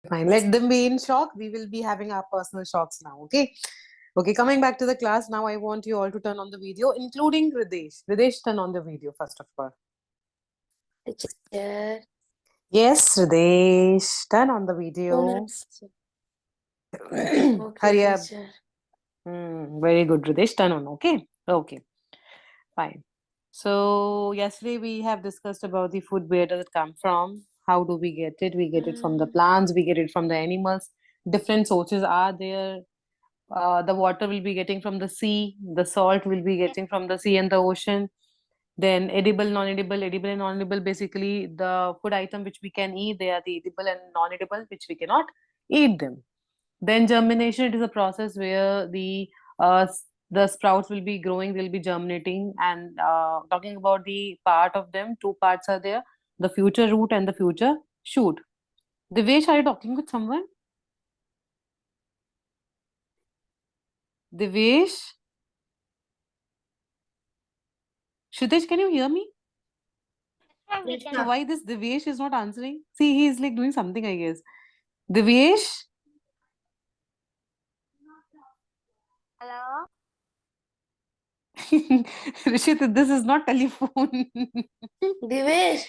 Fine. Let them be in shock. We will be having our personal shocks now. Okay. Okay. Coming back to the class now, I want you all to turn on the video, including Ridesh. Ridesh, turn on the video first of all. Teacher. Yes, Ridesh, turn on the 2 video. minutes. Okay, Hurry up. teacher. Very good, Ridesh. Turn on. Okay. Okay. Fine. So yesterday we have discussed about the food. Where does it come from? How do we get it? We get it from the plants. We get it from the animals. Different sources are there. The water will be getting from the sea. The salt will be getting from the sea and the ocean. Then edible, non-edible, edible and non-edible. Basically, the food item which we can eat, they are the edible and non-edible, which we cannot eat them. Then germination, it is a process where the sprouts will be growing, they'll be germinating. And talking about the part of them, two parts are there: the future root and the future shoot. Devesh, are you talking with someone? Devesh? Shitesh, can you hear me? So why this Devesh is not answering? See, he is like doing something, I guess. Devesh? Hello? Rishit, this is not telephone. Divesh.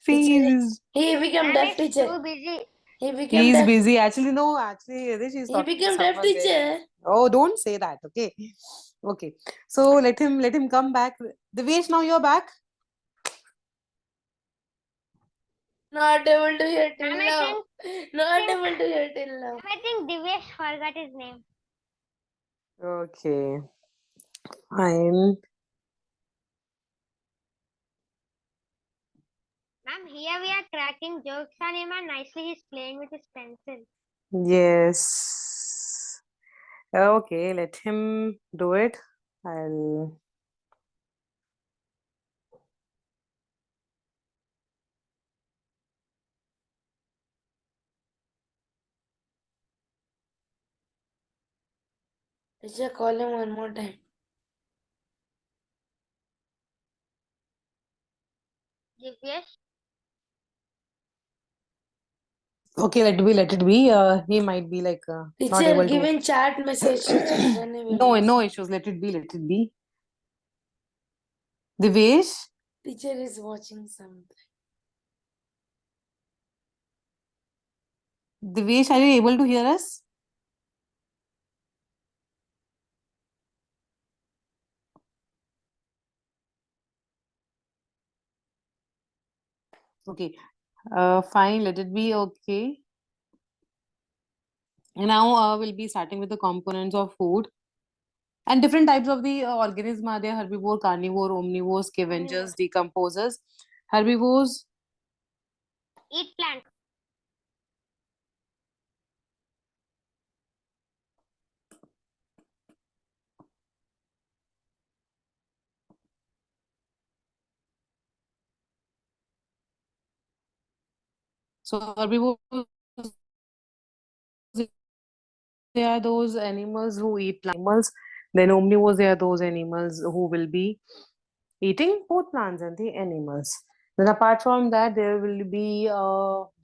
See, Teacher, he became I'm deaf teacher. too busy. He became He's deaf. busy. Actually, no, actually, Rish is He talking to became deaf someone there. teacher. Oh, don't say that, okay? Okay. So let him come back. Devesh, now you're back. Not able to hear till I now. Not able to hear till now. I think Divesh forgot his name. Okay. Fine. Ma'am, here we are cracking jokes on him and nicely he's playing with his pencil. Yes. Okay, let him do it. I'll. Teacher, call him one more time. Divesh? Okay, let it be. He might be like not Teacher, able give to. him chat message, teacher. Then he will No, listen. no issues. Let it be. Let it be. Devesh, Teacher is watching something. Devesh, are you able to hear us? Okay. Fine. Let it be. Okay. Now we'll be starting with the components of food. And different types of the organism are there: herbivore, carnivore, omnivores, scavengers, decomposers. Herbivores, Eat plant. so herbivores, they are those animals who eat animals. Then omnivores, they are those animals who will be eating both plants and the animals. Then apart from that, there will be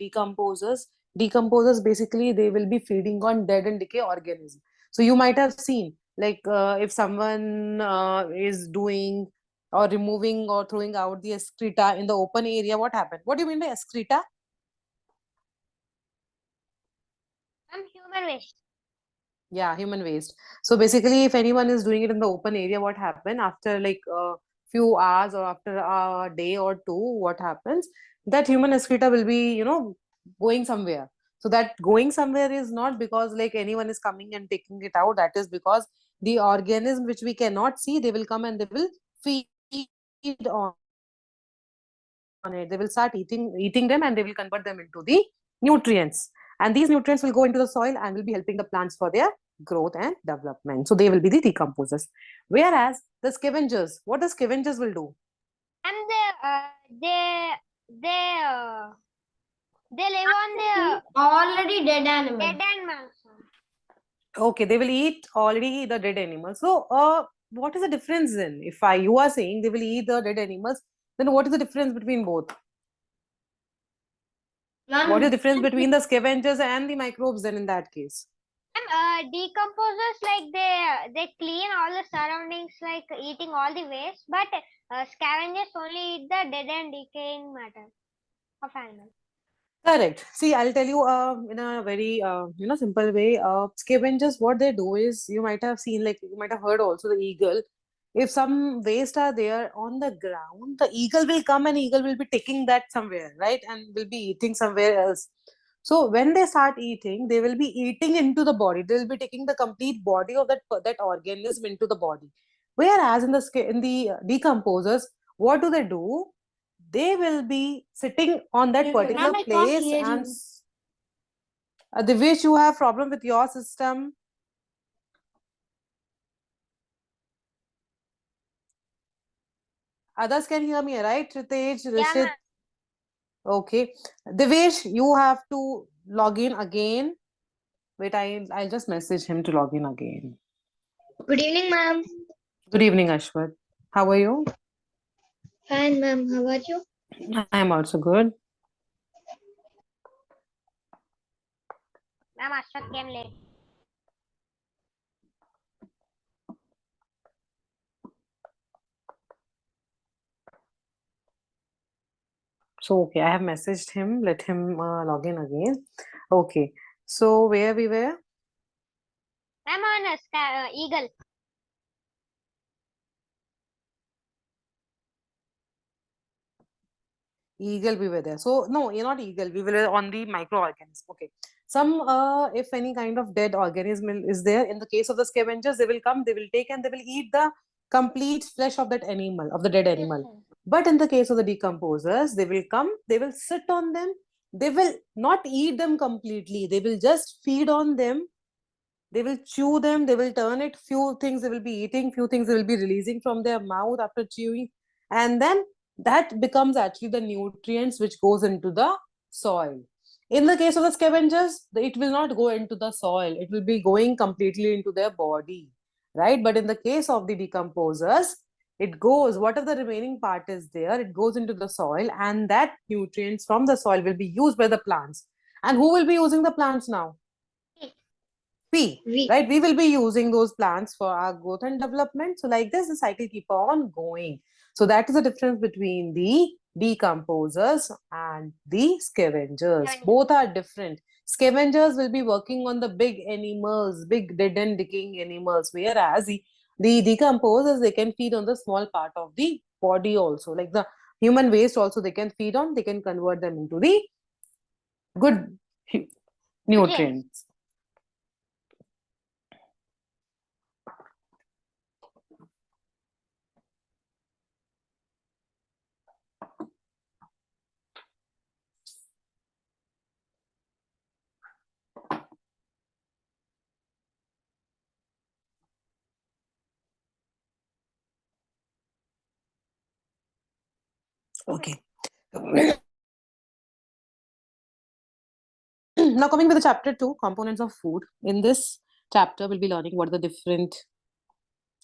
decomposers. Decomposers, basically they will be feeding on dead and decay organisms. So you might have seen, like if someone is doing or removing or throwing out the excreta in the open area, what happened? What do you mean by excreta? I'm human waste. Yeah, human waste. So basically, if anyone is doing it in the open area, what happen after like a few hours or after a day or two, what happens? That human excreta will be, going somewhere. So that going somewhere is not because like anyone is coming and taking it out. That is because the organism which we cannot see, they will come and they will feed on it. They will start eating them, and they will convert them into the nutrients. And these nutrients will go into the soil and will be helping the plants for their growth and development. So they will be the decomposers. Whereas the scavengers, what the scavengers will do? And they live on the Already dead animal. dead animals. Okay, they will eat already the dead animals. So what is the difference then? If you are saying they will eat the dead animals, then what is the difference between both? What is the difference between the scavengers and the microbes then in that case? Decomposers, like they clean all the surroundings, like eating all the waste, but scavengers only eat the dead and decaying matter of animals. Correct. See, I'll tell you in a very simple way. Scavengers, what they do is, you might have seen, like you might have heard also, the eagle. If some waste are there on the ground, the eagle will come and eagle will be taking that somewhere, right? And will be eating somewhere else. So when they start eating, they will be eating into the body. They will be taking the complete body of that organism into the body. Whereas in the decomposers, what do? They will be sitting on that particular Ma'am, I can't place hear and you. the which you have problem with your system. Others can hear me, right? Ritesh, Yeah, Rishit. ma'am. Okay. Devesh, you have to log in again. Wait, I'll just message him to log in again. Good evening, ma'am. Good evening, Ashwat. How are you? Fine, ma'am. How are you? I am also good. Ma'am, Ashwat came late. So, okay, I have messaged him. Let him log in again. Okay. So, where we were? Ma'am, on a eagle. Eagle, we were there. So, no, you're not eagle. We were on the microorganism. Okay. Some, if any kind of dead organism is there, in the case of the scavengers, they will come, they will take and they will eat the complete flesh of that animal, of the dead animal. But in the case of the decomposers, they will come, they will sit on them, they will not eat them completely, they will just feed on them, they will chew them, they will turn it, few things they will be eating, few things they will be releasing from their mouth after chewing, and then that becomes actually the nutrients which goes into the soil. In the case of the scavengers, it will not go into the soil, it will be going completely into their body, right? But in the case of the decomposers, it goes, whatever the remaining part is there, it goes into the soil, and that nutrients from the soil will be used by the plants. And who will be using the plants now? We. Right? We will be using those plants for our growth and development. So like this, the cycle keep on going. So that is the difference between the decomposers and the scavengers. Both are different. Scavengers will be working on the big animals, big dead and decaying animals, whereas the decomposers, they can feed on the small part of the body also, like the human waste also they can feed on, they can convert them into the good nutrients. Okay. Now coming with the chapter 2, components of food. In this chapter, we'll be learning what are the different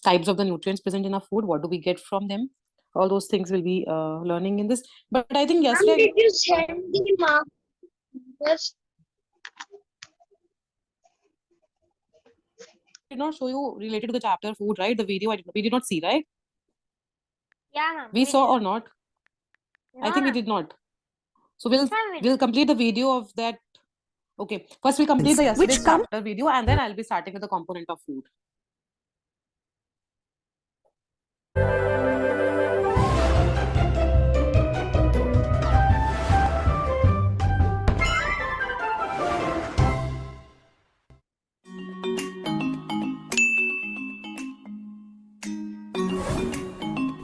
types of the nutrients present in our food. What do we get from them? All those things we'll be learning in this. But I think yesterday, Did you send the mark? Yes. I did not show you related to the chapter food, right? The video we did not see, right? Yeah, ma'am. We saw or not? No, I think we ma'am. did not. So Yes, ma'am, we we'll complete the video of that. Okay. First we'll complete the yesterday's chapter video, and then I'll be starting with the component of food.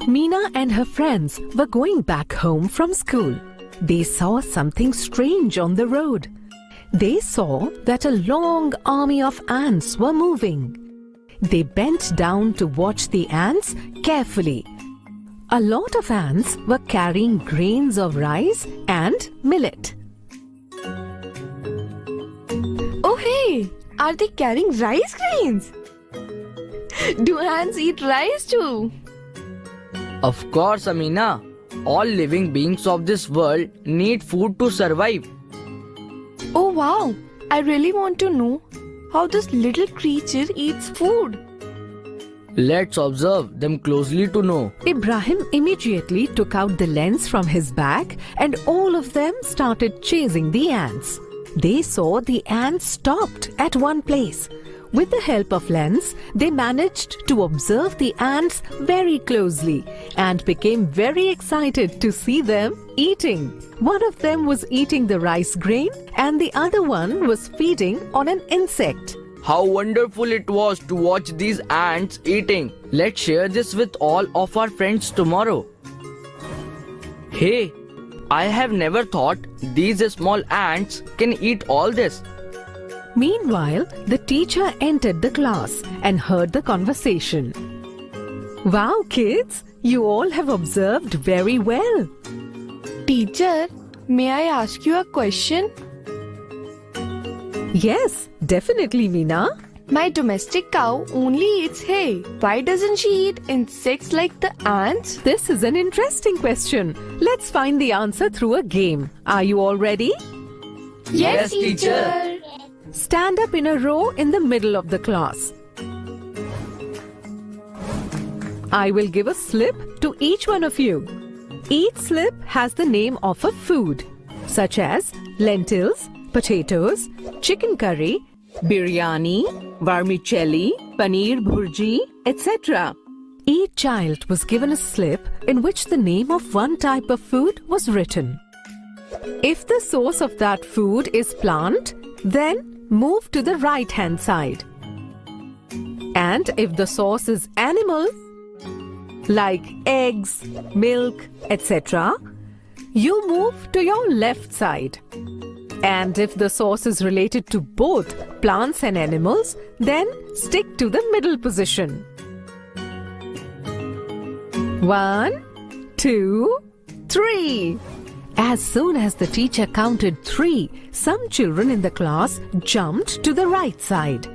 Meena and her friends were going back home from school. They saw something strange on the road. They saw that a long army of ants were moving. They bent down to watch the ants carefully. A lot of ants were carrying grains of rice and millet. Oh hey, are they carrying rice grains? Do ants eat rice too? Of course, Amina. All living beings of this world need food to survive. Oh wow! I really want to know how this little creature eats food. Let's observe them closely to know. Ibrahim immediately took out the lens from his bag and all of them started chasing the ants. They saw the ants stopped at one place. With the help of lens, they managed to observe the ants very closely and became very excited to see them eating. One of them was eating the rice grain and the other one was feeding on an insect. How wonderful it was to watch these ants eating. Let's share this with all of our friends tomorrow. Hey, I have never thought these small ants can eat all this. Meanwhile, the teacher entered the class and heard the conversation. Wow, kids, you all have observed very well. Teacher, may I ask you a question? Yes, definitely, Meena. My domestic cow only eats hay. Why doesn't she eat insects like the ants? This is an interesting question. Let's find the answer through a game. Are you all ready? Yes, teacher. Stand up in a row in the middle of the class. I will give a slip to each one of you. Each slip has the name of a food, such as lentils, potatoes, chicken curry, biryani, vermicelli, paneer bhurji, etc. Each child was given a slip in which the name of one type of food was written. If the source of that food is plant, then move to the right-hand side. And if the source is animal, like eggs, milk, etc., you move to your left side. And if the source is related to both plants and animals, then stick to the middle position. 1, 2, 3. As soon as the teacher counted 3, some children in the class jumped to the right side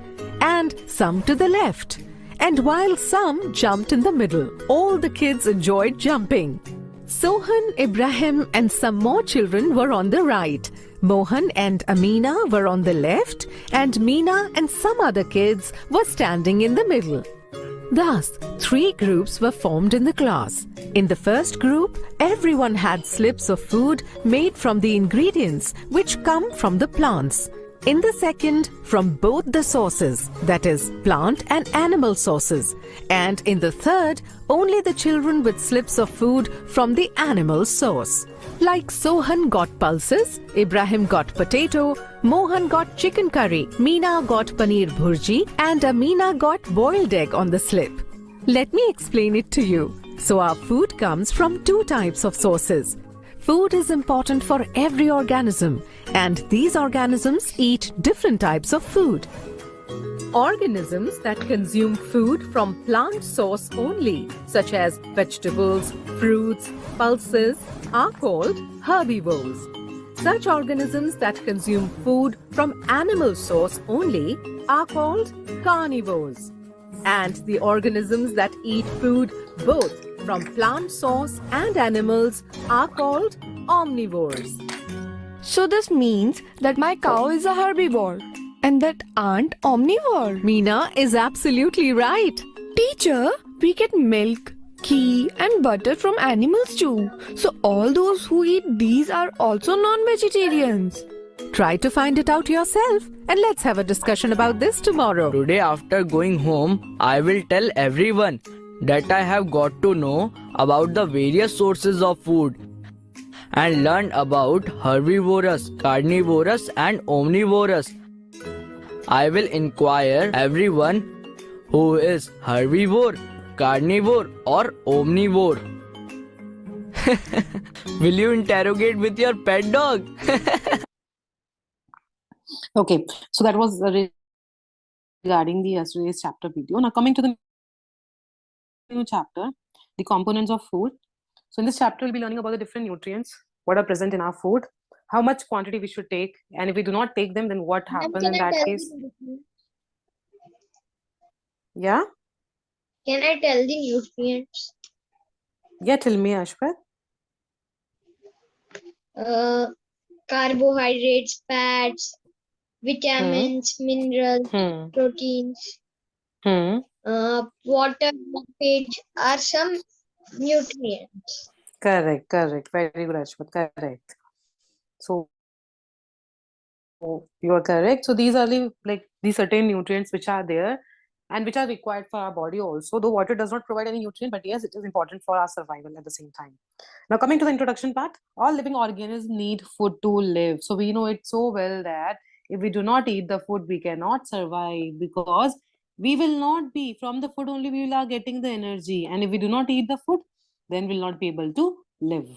and some to the left. And while some jumped in the middle, all the kids enjoyed jumping. Sohan, Ibrahim and some more children were on the right. Mohan and Amina were on the left and Meena and some other kids were standing in the middle. Thus, 3 groups were formed in the class. In the first group, everyone had slips of food made from the ingredients which come from the plants. In the second, from both the sources, that is, plant and animal sources. And in the third, only the children with slips of food from the animal source. Like Sohan got pulses, Ibrahim got potato, Mohan got chicken curry, Meena got paneer bhurji, and Amina got boiled egg on the slip. Let me explain it to you. So our food comes from 2 types of sources. Food is important for every organism, and these organisms eat different types of food. Organisms that consume food from plant source only, such as vegetables, fruits, pulses, are called herbivores. Such organisms that consume food from animal source only are called carnivores. And the organisms that eat food both from plant source and animals are called omnivores. So this means that my cow is a herbivore and that ant omnivore. Meena is absolutely right. Teacher, we get milk, ghee and butter from animals too. So all those who eat these are also non-vegetarians. Try to find it out yourself and let's have a discussion about this tomorrow. Today after going home, I will tell everyone that I have got to know about the various sources of food and learn about herbivorous, carnivorous and omnivorous. I will inquire everyone who is herbivore, carnivore or omnivore. Will you interrogate with your pet dog? Okay, so that was regarding the yesterday's chapter video. Now coming to the new chapter, the components of food. So in this chapter, we'll be learning about the different nutrients, what are present in our food, how much quantity we should take, and if we do not take them, then what happens in Can I that tell case? the nutrients? Yeah? Can I tell the nutrients? Yeah, tell me, Ashpat. Uh, carbohydrates, fats, vitamins, minerals, Hmm. proteins, Hmm. water, page are some nutrients. Correct. Correct. Very good, Ashwat. Correct. So you are correct. So these are these certain nutrients which are there and which are required for our body also. Though water does not provide any nutrient, but yes, it is important for our survival at the same time. Now coming to the introduction part, all living organisms need food to live. So we know it so well that if we do not eat the food, we cannot survive because we will not be from the food only we will are getting the energy. And if we do not eat the food, then we'll not be able to live.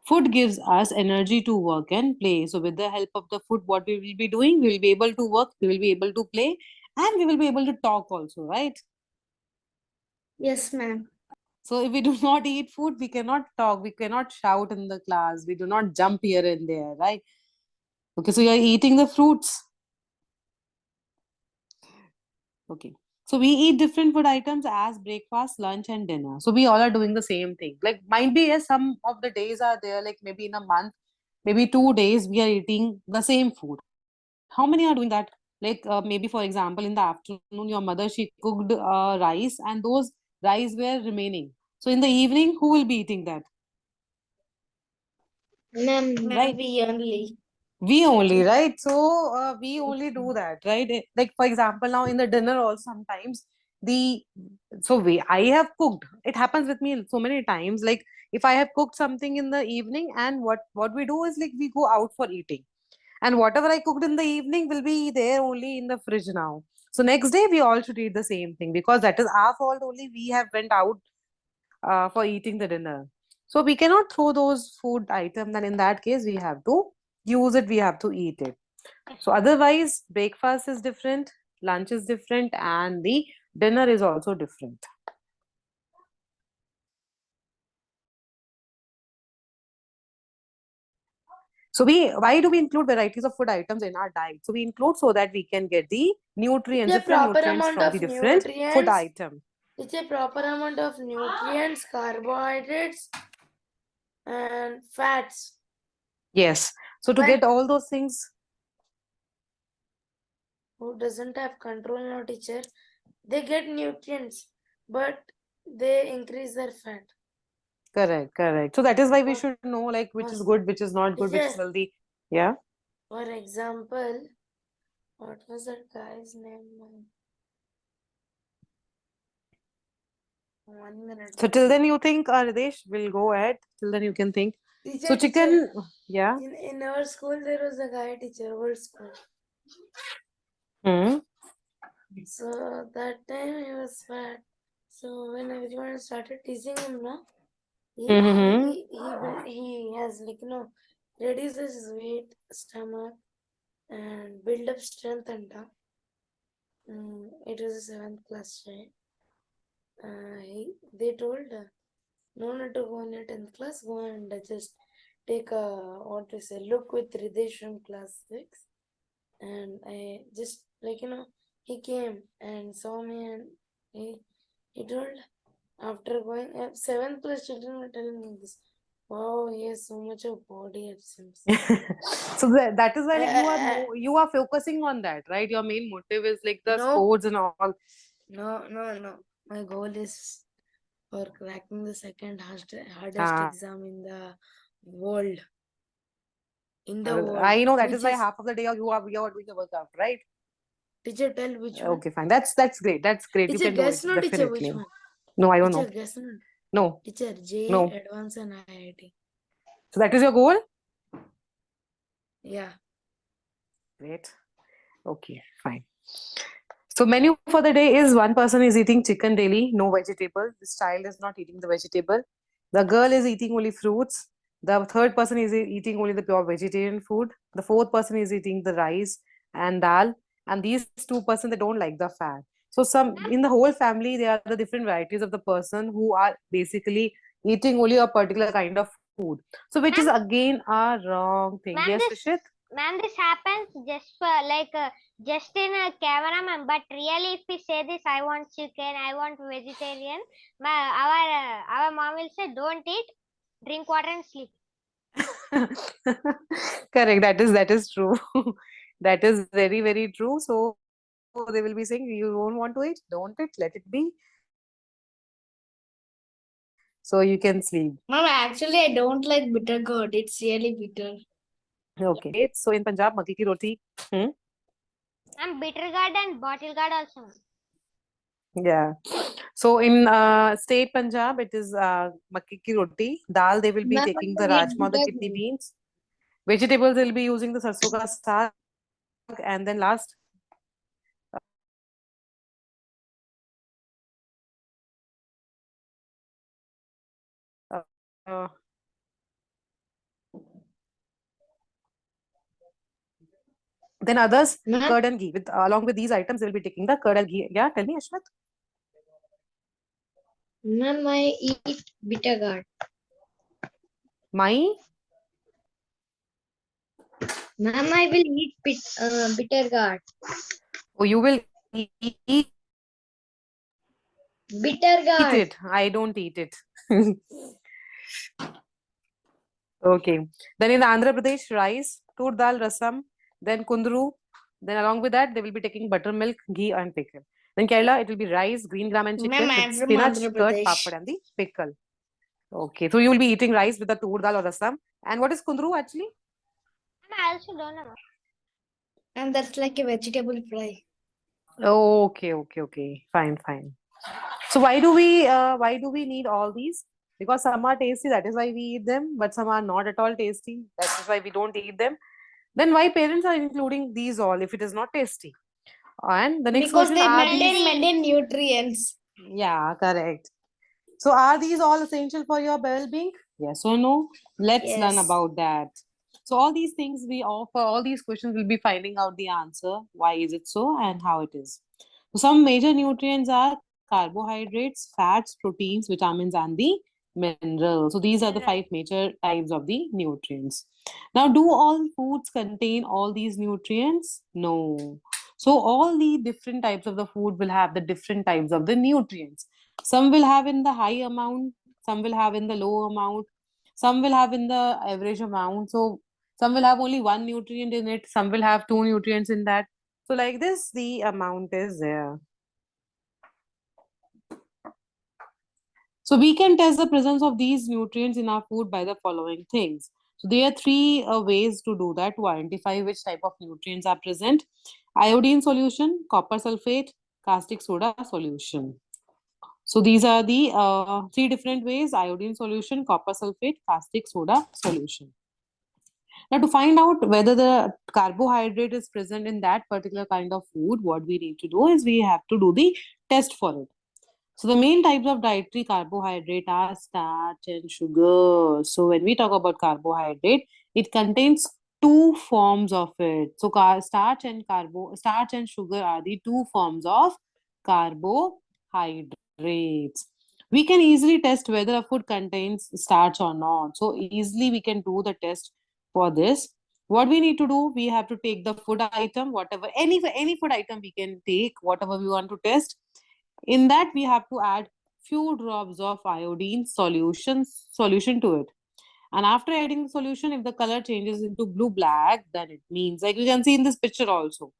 Food gives us energy to work and play. So, with the help of the food, what we will be doing, we will be able to work, we will be able to play, and we will be able to talk also, right? Yes, ma'am. So, if we do not eat food, we cannot talk, we cannot shout in the class, we do not jump here and there, right? Okay, so you are eating the fruits. Okay. So we eat different food items as breakfast, lunch, and dinner. So we all are doing the same thing. Like might be yes, some of the days are there, like maybe in a month, maybe 2 days we are eating the same food. How many are doing that? Like maybe for example, in the afternoon, your mother she cooked rice, and those rice were remaining. So in the evening, who will be eating that? Ma'am, Right? we only. We only, right? So we only do that, right? Like for example, now in the dinner also sometimes the so we I have cooked. It happens with me so many times. Like if I have cooked something in the evening, and what we do is like we go out for eating, and whatever I cooked in the evening will be there only in the fridge now. So next day we all should eat the same thing because that is our fault only. We have went out for eating the dinner. So we cannot throw those food items, and in that case, we have to use it, we have to eat it. So otherwise, breakfast is different, lunch is different, and the dinner is also different. So we why do we include varieties of food items in our diet? So we include so that we can get the nutrients, It's a different proper nutrients amount from of the different food nutrients. item. It's a proper amount of nutrients, carbohydrates, and fats. Yes. So to But get all those things, who doesn't have control now, teacher? They get nutrients, but they increase their fat. correct, correct. So that is why we For, should know like which is for- good, which is not good, which is teacher, healthy. Yeah. for example, what was that guy's name? 1 minute. So till then you think, Ridesh, will go ahead. Till then you can think. So Teacher, chicken, yeah. in our school there was a guy teacher, old school. Hmm. So that time he was fat. So when everyone started teasing him, no, Mm-hmm. he has reduces his weight, stomach, and build up strength and it was a 7th class child. They told no need to go in a 10th class, go and just take a look with Ridesh from class 6. And I just he came and saw me, and he told after going 7th class children were telling me this. Wow, he has so much of body, it seems. So that is why like Uh, you are focusing on that, right? Your main motive is like the no, sports and all. no. My goal is for cracking the second hardest Ah, exam in the world. In the world, I know that is which why is, half of the day you are doing the workout, right? teacher, tell which one. Okay, fine. That's great. That's great. You Teacher, can do it guess no, teacher, which definitely. one. No, I don't Teacher, know. guess no. No, Teacher, JEE, no. Advanced and IIT. So that is your goal. Yeah. Great. Okay, fine. So menu for the day is one person is eating chicken daily, no vegetable. This child is not eating the vegetable. The girl is eating only fruits. The third person is eating only the pure vegetarian food. The fourth person is eating the rice and dal. And these two persons they don't like the fat. So some in the whole family there are the different varieties of the person who are basically eating only a particular kind of food. So which is again a wrong thing. Ma'am, Yes, this Rishit? ma'am, this happens just for just in a camera, ma'am. But really, if we say this, I want chicken, I want vegetarian. Our mom will say, don't eat, drink water and sleep. Correct. That is true. That is very, very true. So they will be saying, you don't want to eat, don't eat, let it be. So you can sleep. Mom, actually, I don't like bitter gourd. It's really bitter. Okay. So in Punjab, makki ki roti. Hmm? And bitter gourd and bottle gourd also. Yeah. So in state Punjab, it is makki ki roti. Dal, they will be Ma'am, taking I the hate rajma, the bitter kidney gourd. beans. Vegetables, they'll be using the sarson ka saag. And then last, uh, then others, Ma'am, curd and ghee. With along with these items, they'll be taking the curd and ghee. Yeah, tell me, Ashmat. ma'am, I eat bitter gourd. My Ma'am, I will eat bitter gourd. Oh, you will eat Bitter gourd. it. I don't eat it. Okay. Then in Andhra Pradesh, rice, tur dal, rasam, then kundru. Then along with that, they will be taking buttermilk, ghee, and pickle. Then Kerala, it will be rice, green gram, and Ma'am, chicken I with am from Andhra spinach, curd, Pradesh. papad, and the pickle. Okay. So you will be eating rice with the tur dal or rasam. And what is kundru actually? And I also don't know. And that's like a vegetable fry. Okay, okay, okay. Fine, fine. So why do we need all these? Because some are tasty, that is why we eat them, but some are not at all tasty. That is why we don't eat them. Then why parents are including these all if it is not tasty? And the next Because question, they are maintain these? maintain nutrients. Yeah, correct. So are these all essential for your well-being? Yes or no? Let's learn Yes. about that. So all these things we offer, all these questions we'll be finding out the answer. Why is it so and how it is. So some major nutrients are carbohydrates, fats, proteins, vitamins, and the minerals. So these are the five major types of the nutrients. Now, do all foods contain all these nutrients? No. So all the different types of the food will have the different types of the nutrients. Some will have in the high amount, some will have in the low amount, some will have in the average amount. So some will have only one nutrient in it, some will have two nutrients in that. So like this, the amount is there. So we can test the presence of these nutrients in our food by the following things. So there are three ways to do that, to identify which type of nutrients are present. Iodine solution, copper sulfate, caustic soda solution. So these are the three different ways: iodine solution, copper sulfate, caustic soda solution. Now, to find out whether the carbohydrate is present in that particular kind of food, what we need to do is we have to do the test for it. So the main types of dietary carbohydrate are starch and sugar. So when we talk about carbohydrate, it contains two forms of it. So starch and sugar are the two forms of carbohydrates. We can easily test whether a food contains starch or not. So easily we can do the test for this. What we need to do, we have to take the food item, whatever, any food item we can take, whatever we want to test. In that, we have to add few drops of iodine solution to it. And after adding the solution, if the color changes into blue black, then it means, like you can see in this picture also,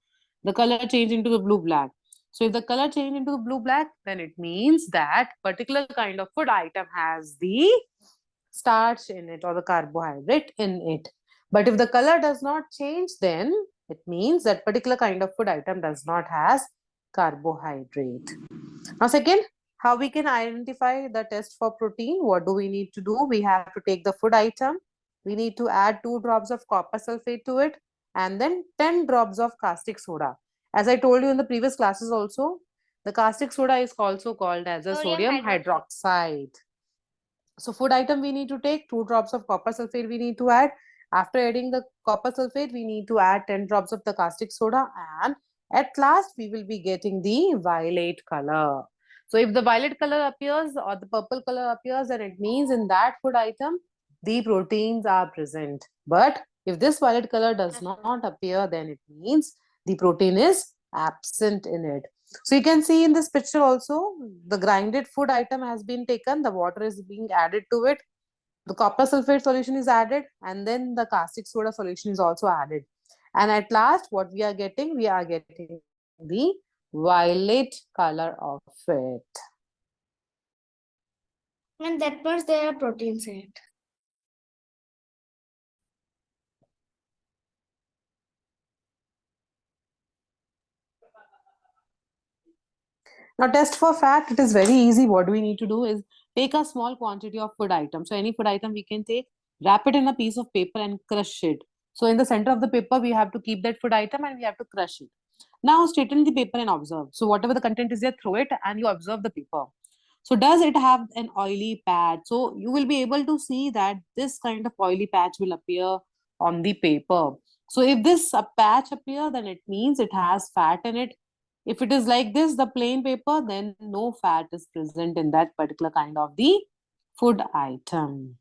the color change into the blue black. So if the color change into the blue black, then it means that particular kind of food item has the starch in it or the carbohydrate in it. But if the color does not change, then it means that particular kind of food item does not has carbohydrate. Now, second, how we can identify the test for protein? What do we need to do? We have to take the food item. We need to add 2 drops of copper sulfate to it and then 10 drops of caustic soda. As I told you in the previous classes also, the caustic soda is also called as a Sodium sodium hydroxide. hydroxide. So food item we need to take 2 drops of copper sulfate we need to add. After adding the copper sulfate, we need to add 10 drops of the caustic soda, and at last we will be getting the violet color. So if the violet color appears or the purple color appears, then it means in that food item the proteins are present. But if this violet color does not appear, then it means the protein is absent in it. So you can see in this picture also, the grinded food item has been taken, the water is being added to it, the copper sulfate solution is added, and then the caustic soda solution is also added. And at last, what we are getting? We are getting the violet color of it. And that means there are proteins in it. Now, test for fat, it is very easy. What we need to do is take a small quantity of food item. So, any food item we can take, wrap it in a piece of paper and crush it. So, in the center of the paper, we have to keep that food item and we have to crush it. Now, straighten the paper and observe. So, whatever the content is there, throw it and you observe the paper. So, does it have an oily patch? So, you will be able to see that this kind of oily patch will appear on the paper. So, if this patch appear, then it means it has fat in it. If it is like this, the plain paper, then no fat is present in that particular kind of the food item.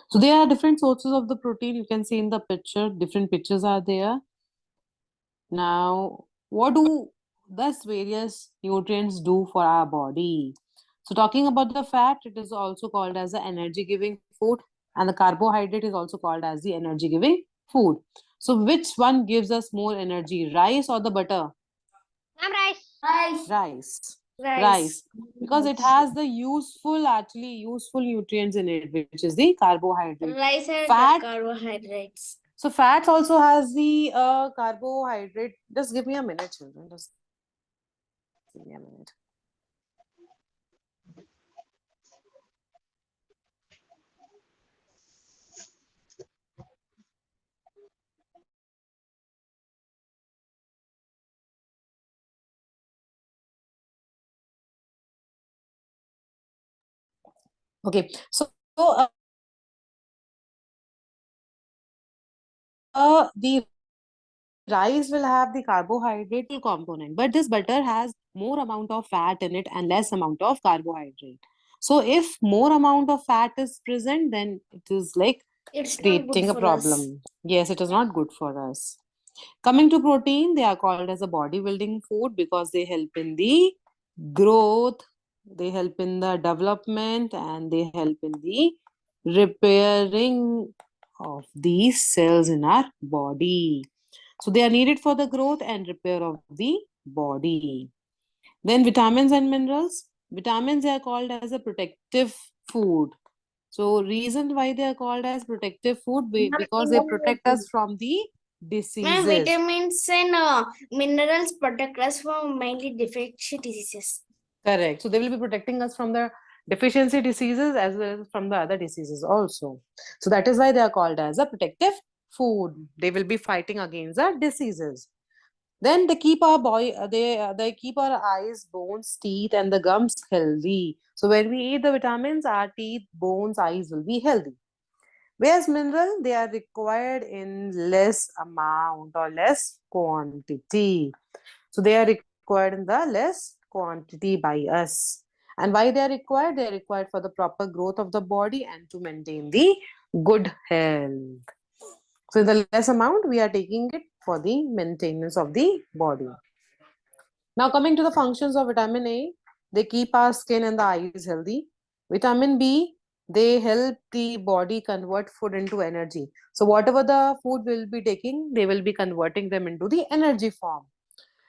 So there are different sources of the protein. You can see in the picture, different pictures are there. Now, what do thus various nutrients do for our body? So talking about the fat, it is also called as the energy giving food, and the carbohydrate is also called as the energy giving food. So which one gives us more energy, rice or the butter? Ma'am, rice. Rice. Rice. Because it has the useful nutrients in it, which is the carbohydrate. Rice and Fat. carbohydrates. So fats also has the carbohydrate. Just give me a minute, children. Just give me a minute. Okay, so the rice will have the carbohydrate component, but this butter has more amount of fat in it and less amount of carbohydrate. So if more amount of fat is present, then it is like It's not good creating a for us. problem. Yes, it is not good for us. Coming to protein, they are called as a bodybuilding food because they help in the growth, they help in the development, and they help in the repairing of these cells in our body. So they are needed for the growth and repair of the body. Then vitamins and minerals. Vitamins are called as a protective food. So reason why they are called as protective food because they protect us from the Ma'am, diseases. vitamins and minerals protect us from mainly deficiency diseases. Correct. So they will be protecting us from the deficiency diseases as well as from the other diseases also. So that is why they are called as a protective food. They will be fighting against the diseases. Then they keep our they keep our eyes, bones, teeth, and the gums healthy. So when we eat the vitamins, our teeth, bones, eyes will be healthy. Whereas mineral, they are required in less amount or less quantity. So they are required in the less quantity by us. And why they are required? They are required for the proper growth of the body and to maintain the good health. So in the less amount, we are taking it for the maintenance of the body. Now coming to the functions of vitamin A, they keep our skin and the eyes healthy. Vitamin B, they help the body convert food into energy. So whatever the food will be taking, they will be converting them into the energy form.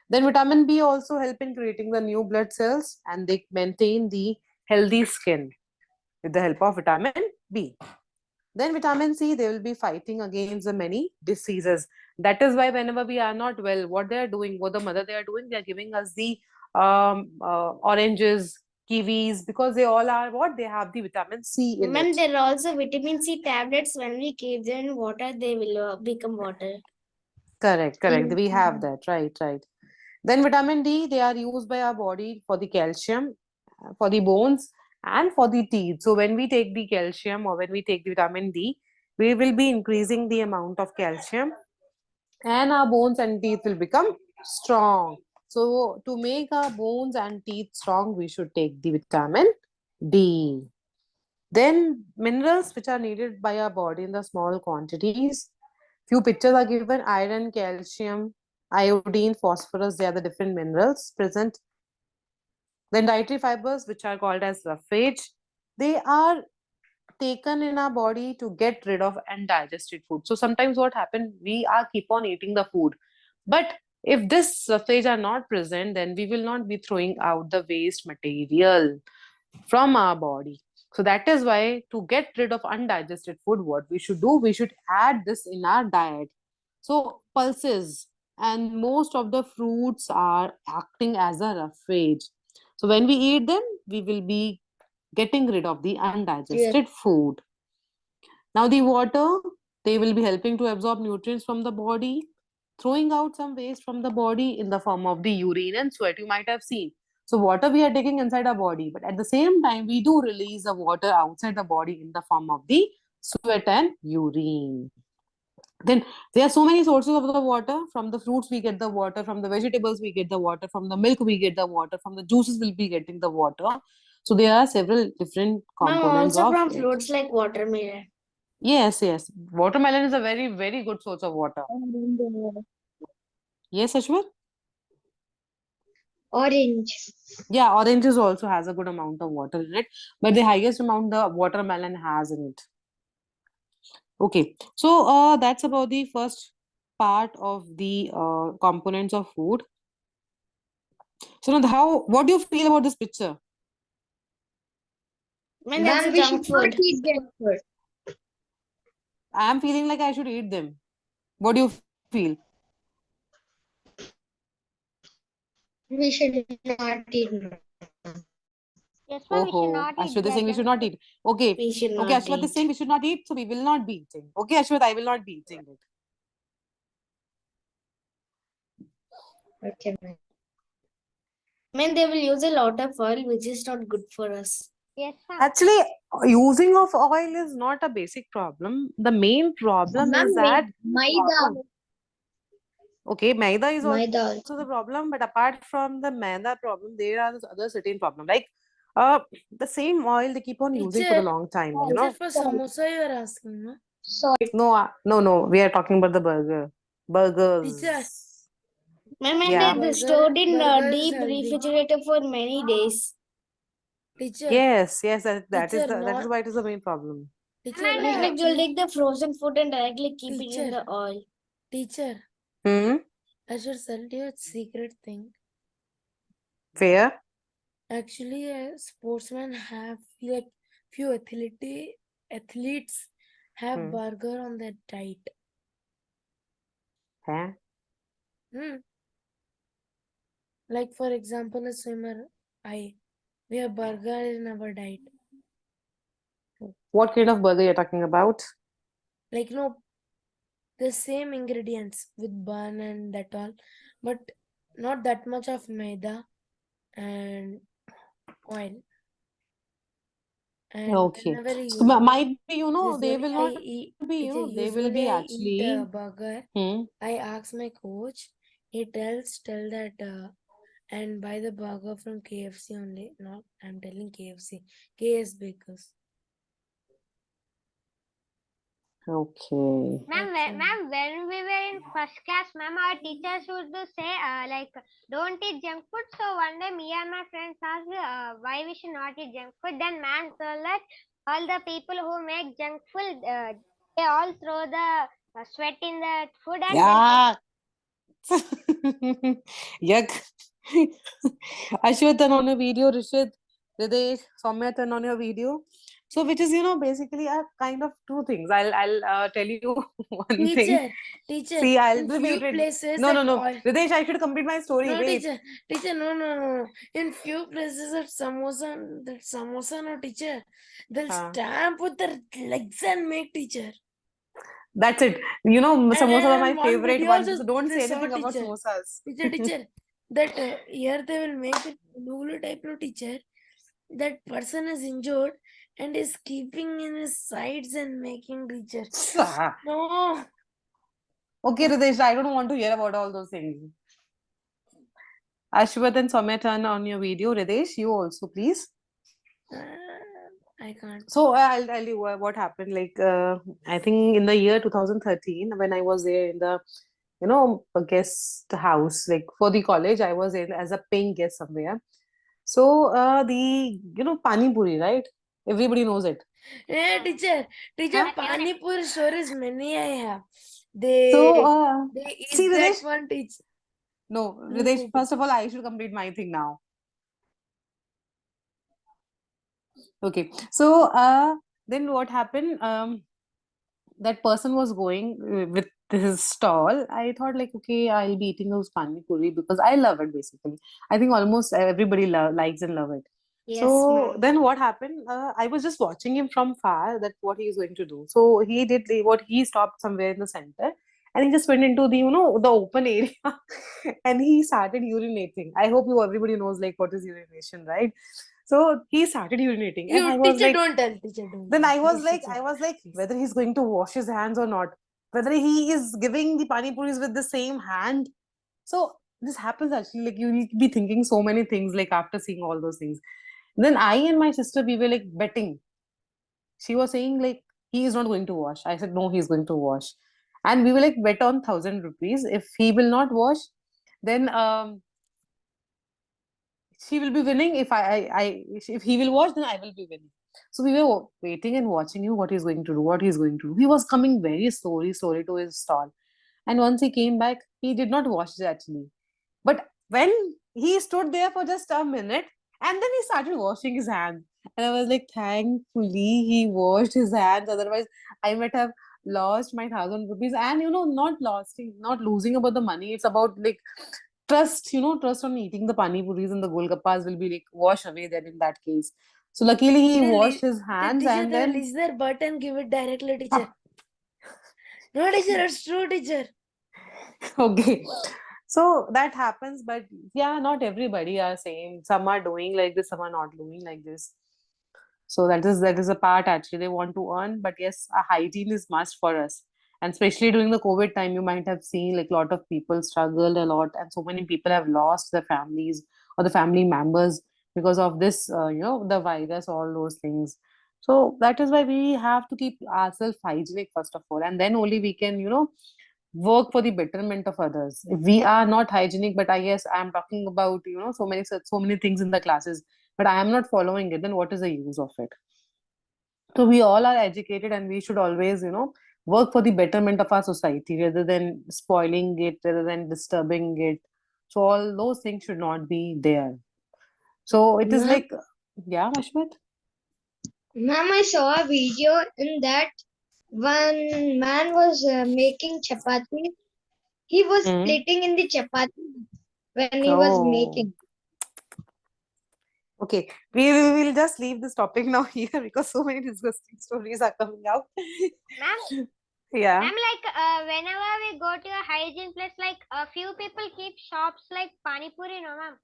Then vitamin B also help in creating the new blood cells and they maintain the healthy skin with the help of vitamin B. Then vitamin C, they will be fighting against the many diseases. That is why whenever we are not well, what they are doing, what the mother they are doing, they are giving us the oranges, kiwis, because they all are what? They have the vitamin C in Ma'am, it. there are also vitamin C tablets. When we keep them in water, they will become water. Correct. We have that. Right. Then vitamin D, they are used by our body for the calcium, for the bones, and for the teeth. So when we take the calcium or when we take the vitamin D, we will be increasing the amount of calcium and our bones and teeth will become strong. So to make our bones and teeth strong, we should take the vitamin D. Then minerals which are needed by our body in the small quantities. Few pictures are given: iron, calcium, iodine, phosphorus. They are the different minerals present. Then dietary fibers which are called as roughage. They are taken in our body to get rid of undigested food. So sometimes what happens, we are keep on eating the food, but if this stage are not present, then we will not be throwing out the waste material from our body. So that is why, to get rid of undigested food, what we should do, we should add this in our diet. So pulses and most of the fruits are acting as a roughage. So when we eat them, we will be getting rid of the undigested food. Now the water, they will be helping to absorb nutrients from the body, throwing out some waste from the body in the form of the urine and sweat, you might have seen. So water we are taking inside our body, but at the same time, we do release the water outside the body in the form of the sweat and urine. Then there are so many sources of the water. From the fruits we get the water, from the vegetables we get the water, from the milk we get the water, from the juices we'll be getting the water. So there are several different Ma'am, components also of from it. fruits like watermelon. Yes. Watermelon is a very, very good source of water. Yes, Ashwat? Orange. Yeah, oranges also has a good amount of water in it, but the highest amount the watermelon has in it. Okay, so that's about the first part of the components of food. So now, what do you feel about this picture? Man, that's a junk food. I am feeling like I should eat them. What do you feel? We should not eat. Yes, ma'am, we should Oh, not eat Ashwat is saying we junk should not food. eat. Okay, We should okay, not Ashwat is eat. saying we should not eat, so we will not be eating. Okay, Ashwat, I will not be eating it. Okay, ma'am. Man, they will use a lot of oil, which is not good for us. Yes, ma'am. Actually, using of oil is not a basic problem. The main problem is that Maida. okay, maida is Maida. also the problem, but apart from the maida problem, there are other certain problem. Like the same oil they keep on using for a Teacher, long time, you teacher, know. for samosa you are asking, no? No, we are talking about the burgers. Teacher, Ma'am, and Yeah. they're stored in burger is deep healthy. refrigerator for many days. Teacher, Yes, that is Teacher, that is not- why it is the main problem. teacher, And, Like you'll actually, take the frozen food and directly keep it in Teacher. the oil. teacher, Hmm. I should tell you a secret thing. Fair. Actually, a sportsman have like few athletes have Hmm. burger on their diet. Fair. Like for example, a swimmer, we have burger in our diet. What kind of burger you're talking about? Like no, the same ingredients with bun and that all, but not that much of maida and oil. And Okay. whenever So might be, they will not be, they will be usually I eat a actually. burger. Hmm. I ask my coach. He tell that and buy the burger from KFC only. Not I'm telling KFC, KS Bakers. Okay. Ma'am, when we were in first class, ma'am, our teachers used to say, like, don't eat junk food. So one day, me and my friends asked why we should not eat junk food. Then ma'am told that all the people who make junk food, they all throw the sweat in the food and Yeah. Yuck. Ashwatan on a video, Rishit, Ridesh, Soumya turn on your video. So which is, basically a kind of two things. I'll tell you one thing. Teacher, See, in few places No. oil. Ridesh, I should complete my story. No, Wait. teacher, no. In few places at samosa, no, teacher, they'll stamp with their legs and make teacher. That's it. Samosas are my And one favorite video one. also So don't they say saw, anything about teacher. samosas. Teacher, that here they will make the noodle type, no, teacher. That person is injured and is keeping in his sides and making teacher. No. Okay, Ridesh, I don't want to hear about all those things. Ashwath and Soumya, turn on your video. Ridesh, you also, please. I can't. So I'll tell you what happened. Like, I think in the year 2013, when I was there in the, a guest house, like for the college, I was there as a paying guest somewhere. So the, Pani Puri, right? Everybody knows it. Yeah, teacher, Huh? Pani Puri stories many I have. So, They see, eat that Ridesh. one teacher. No, Ridesh, first of all, I should complete my thing now. Okay. So, then what happened? That person was going with his stall. I thought like, okay, I'll be eating those pani puri because I love it basically. I think almost everybody likes and love it. Yes, So ma'am. then what happened? I was just watching him from far that what he is going to do. So he did what he stopped somewhere in the center and he just went into the the open area and he started urinating. I hope you everybody knows like what is urination, right? So he started urinating and I You was teacher like, don't tell. Teacher don't then tell. I was Please, like, teacher. Please. whether he's going to wash his hands or not, whether he is giving the pani puris with the same hand. So this happens actually. Like you will be thinking so many things like after seeing all those things. Then I and my sister we were like betting. She was saying like he is not going to wash. I said no, he's going to wash, and we will like bet on 1,000 rupees. If he will not wash, then she will be winning. If he will watch, then I will be winning. So we were waiting and watching him what he's going to do, what he's going to do. He was coming very slowly to his stall. And once he came back, he did not watch it actually. But when he stood there for just a minute and then he started washing his hands. And I was like, thankfully he washed his hands. Otherwise, I might have lost my 1,000 rupees. And not losing about the money. It's about like trust on eating the pani puris and the golgappas will be like wash away then in that case. So luckily he They'll washed his hands teacher, and they will then use their button, give it directly, teacher. No, teacher, it's true, teacher. okay. So that happens, but yeah, not everybody are same. Some are doing like this, some are not doing like this. So that is a part actually they want to earn. But yes, a hygiene is must for us. And especially during the COVID time, you might have seen like a lot of people struggled a lot, and so many people have lost their families or the family members because of this, the virus, all those things. So that is why we have to keep ourselves hygienic first of all, and then only we can, work for the betterment of others. If we are not hygienic, but I guess I'm talking about, so many things in the classes, but I am not following it, then what is the use of it? So we all are educated and we should always, work for the betterment of our society rather than spoiling it, rather than disturbing it. So all those things should not be there. So it is Ma'am, like, yeah, Ashmit? ma'am, I saw a video in that one man was making chapati. He was Mm. splitting in the chapati when he was Oh, making. okay. We will just leave this topic now here because so many disgusting stories are coming out. Ma'am, Yeah. ma'am, like whenever we go to a hygiene place, like a few people keep shops like pani puri, no, ma'am.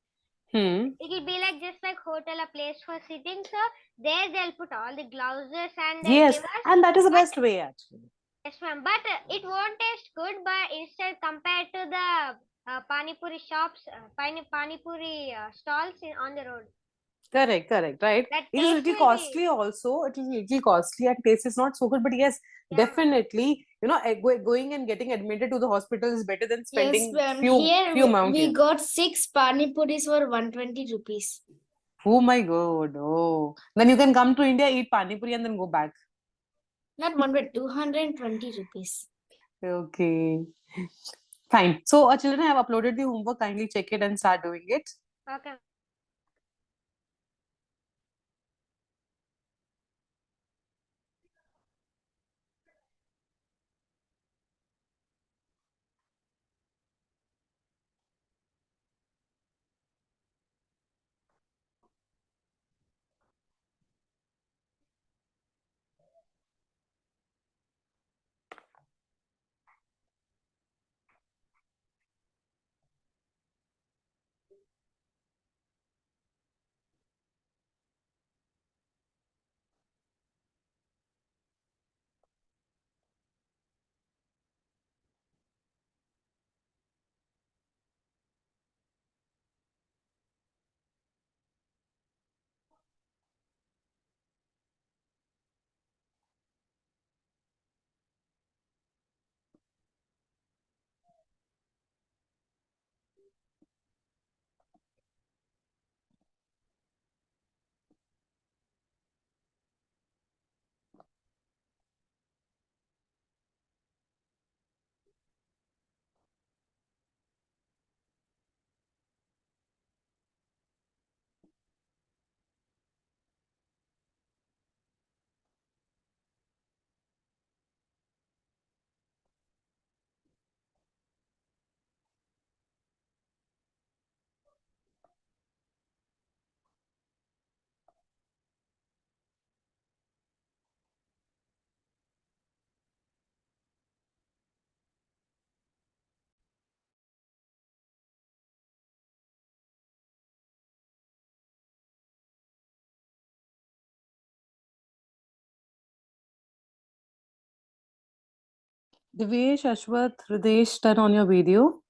Hmm. It'll be like just like hotel, a place for sitting. So there they'll put all the gloves and they'll Yes, give us. and that is the But best way actually. yes, ma'am. But it won't taste good. But instead, compared to the pani puri shops, pani puri stalls on the road, Correct, right? that It is taste little will be costly also. It is little costly and taste is not so good. But yes, yeah, ma'am. definitely, going and getting admitted to the hospital is better than Yes, spending ma'am. few Here few we mountains. got 6 pani puris for 120 rupees. Oh my God. Oh. Then you can come to India, eat pani puri and then go back. Not 100, 220 rupees. Okay. Fine. So, children, I have uploaded the homework. Kindly check it and start doing it. Okay. Divesh, Ashwath, Hridesh, turn on your video.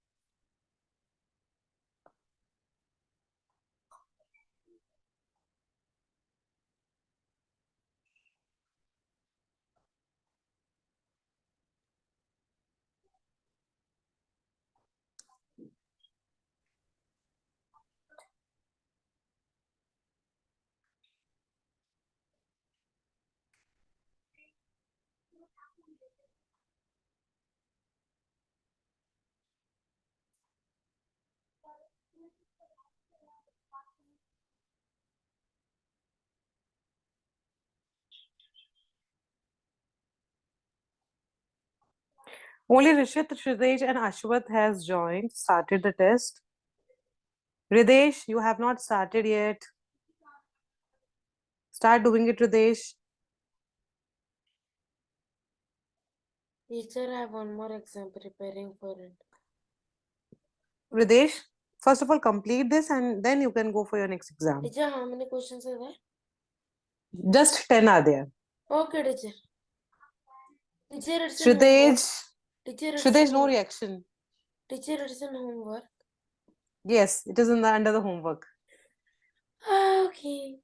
Only Rishit, Hridesh, and Ashwath has joined, started the test. Hridesh, you have not started yet. Start doing it, Hridesh. Teacher, I have one more exam preparing for it. Hridesh, first of all, complete this and then you can go for your next exam. Teacher, how many questions are there? Just 10 are there. Okay, teacher. Teacher, it's in homework. Hridesh, Teacher, it's Hridesh, in no homework. reaction. Teacher, it's in homework. Yes, it is in the under the homework. Okay.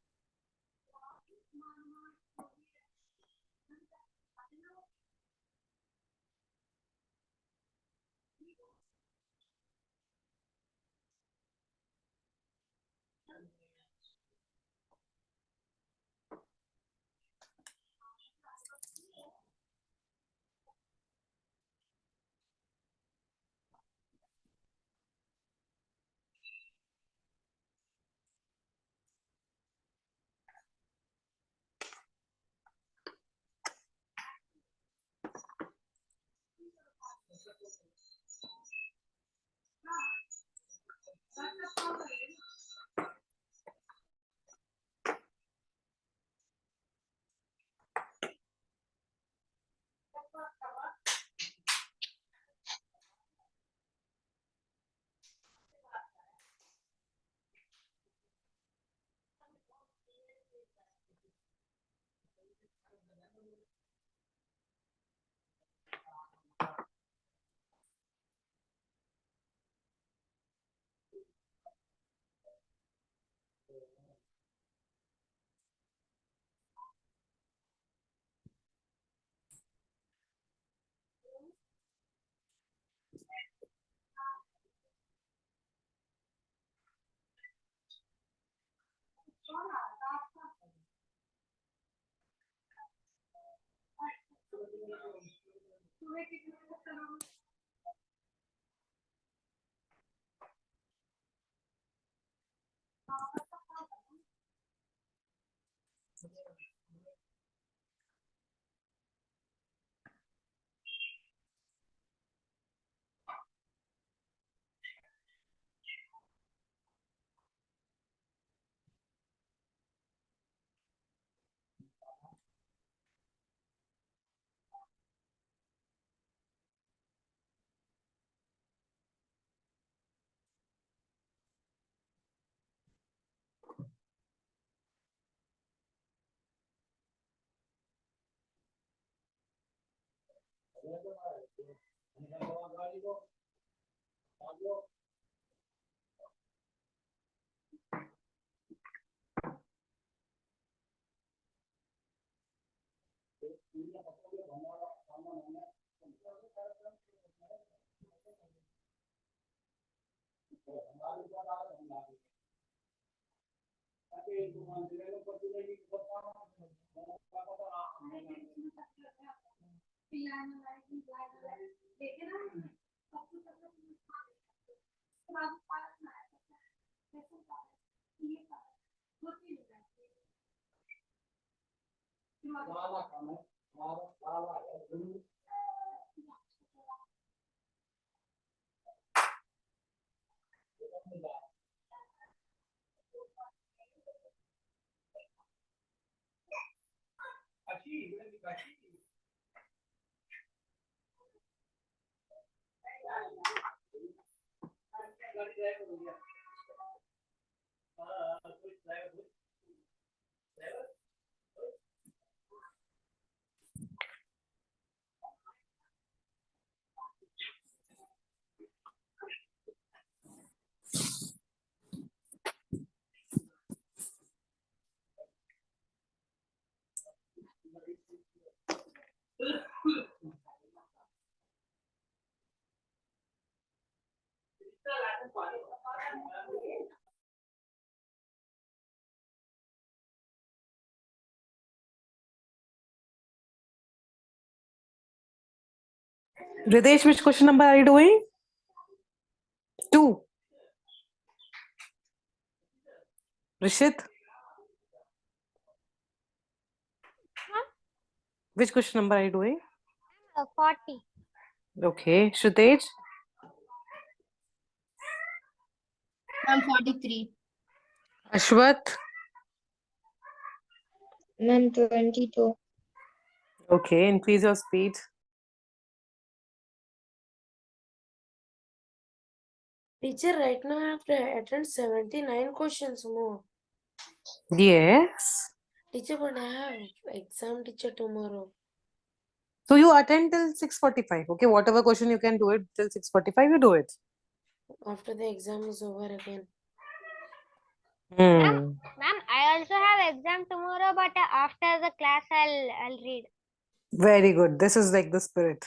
Ridesh, which question number are you doing? 2. Rishit? Which question number are you doing? 40. Okay. Shritesh? Ma'am, 43. Ashwath? Ma'am, 22. Okay. Increase your speed. Teacher, right now I have to attend 79 questions more. Yes. Teacher, but I have exam teacher tomorrow. So you attend till 6:45. Okay. Whatever question you can do it till 6:45, you do it. After the exam is over again. Hmm. Ma'am, I also have exam tomorrow, but after the class, I'll read. Very good. This is like the spirit.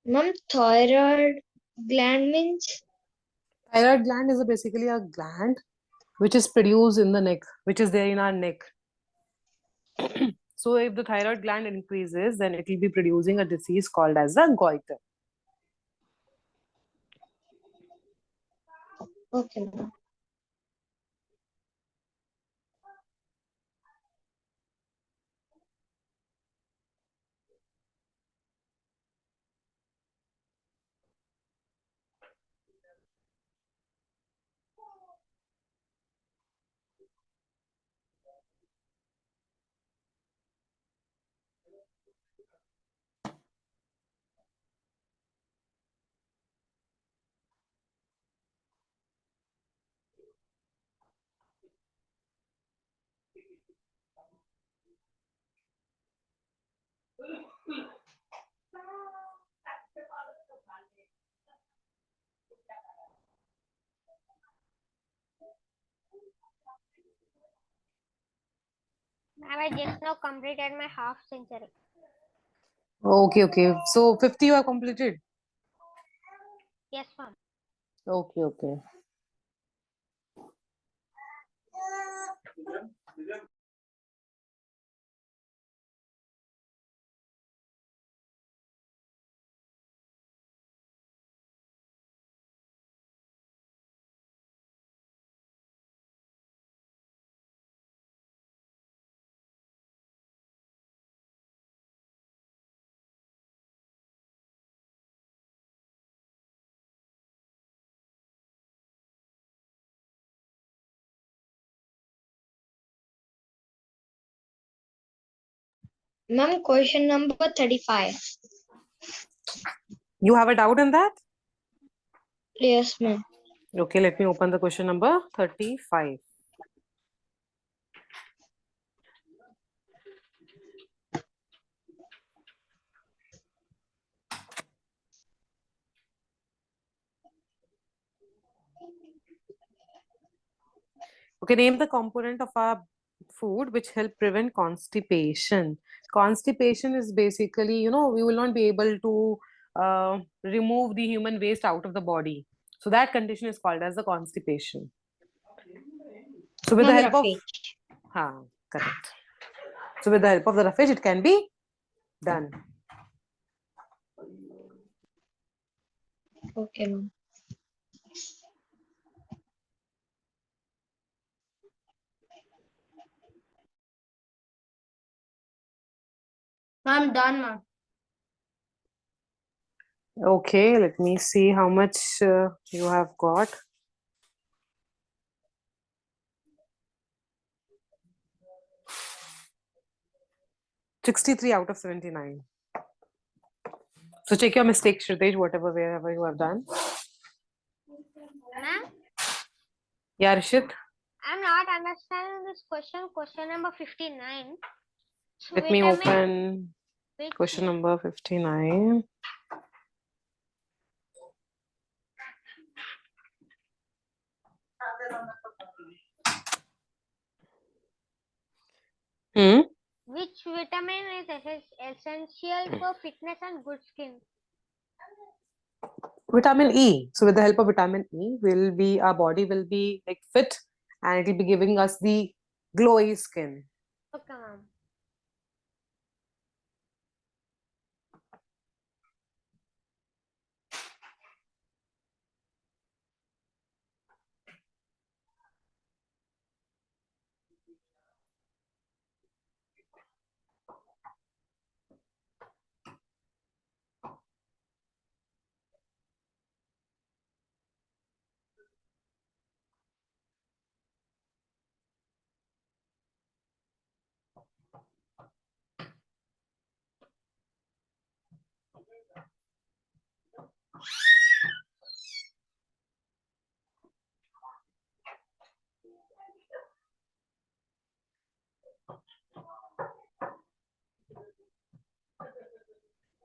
Ma'am, thyroid gland means? Thyroid gland is basically a gland which is produced in the neck, which is there in our neck. So if the thyroid gland increases, then it will be producing a disease called as a goiter. Okay, ma'am. Ma'am, I just now completed my half century. Okay, okay. So 50 you have completed. Yes, ma'am. Okay, okay. Ma'am, question number 35. You have a doubt in that? Yes, ma'am. Okay, let me open the question number 35. Okay, name the component of our food which help prevent constipation. Constipation is basically, we will not be able to remove the human waste out of the body. So that condition is called as the constipation. So with the Ma'am, help of roughage. correct. So with the help of the roughage, it can be done. Okay, ma'am. I'm done, ma'am. Okay, let me see how much you have got. $63 out of 79. So check your mistakes, Shritesh, wherever you have done. Ma'am, Yeah, Rishit, I'm not understanding this question. Question number 59. So let me vitamin open which question number 59. Hmm. which vitamin is essential for fitness and good skin? Vitamin E. So with the help of vitamin E, our body will be like fit, and it will be giving us the glowy skin. Okay, ma'am.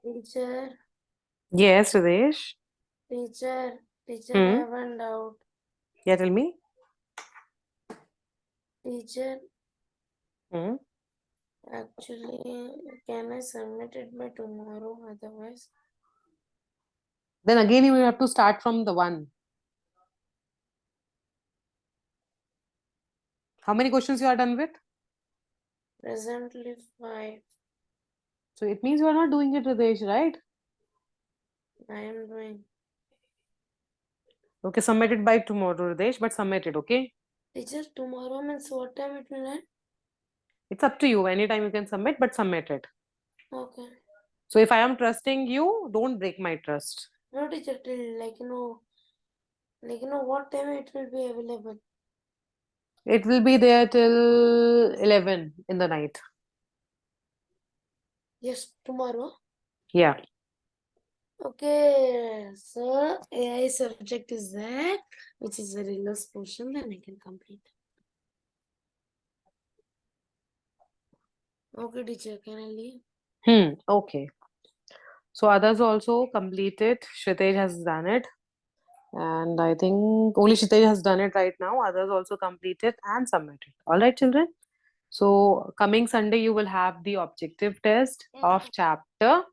Teacher, Yes, Ridesh. teacher, I Hmm. have one doubt. Yeah, tell me. Teacher, Hmm. actually, can I submit it by tomorrow? Otherwise, Then again, you will have to start from the one. How many questions you are done with? presently 5. So it means you are not doing it, Ridesh, right? I am doing. Okay, submit it by tomorrow, Ridesh, but submit it, okay? Teacher, tomorrow means what time it will end? It's up to you. Anytime you can submit, but submit it. Okay. So if I am trusting you, don't break my trust. No, teacher, till what time it will be available? It will be there till 11 in the night. Yes, tomorrow. Yeah. Okay, so AI subject is there, which is very less portion, then I can complete. Okay, teacher, can I leave? Okay. So others also completed. Shritesh has done it. And I think only Shritesh has done it right now. Others also completed and submitted. All right, children. So coming Sunday, you will have the objective test Yes, of ma'am. chapter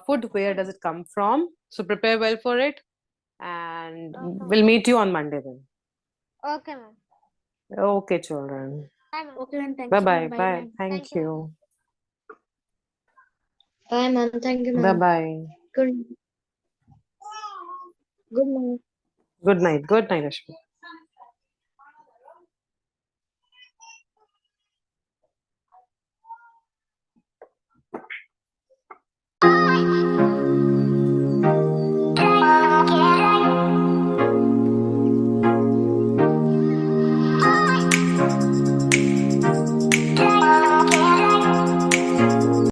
food. Where does it come from? So prepare well for it. And Okay, we'll ma'am. meet you on Monday then. Okay, ma'am. Okay, children. Bye, ma'am. Okay, ma'am. Thank Bye you, bye. ma'am. Bye, Bye. ma'am. Thank Thank you, ma'am. you. Bye, ma'am. Thank you, Bye ma'am. bye. Good. Good night. Good night. Good night, Ashmi.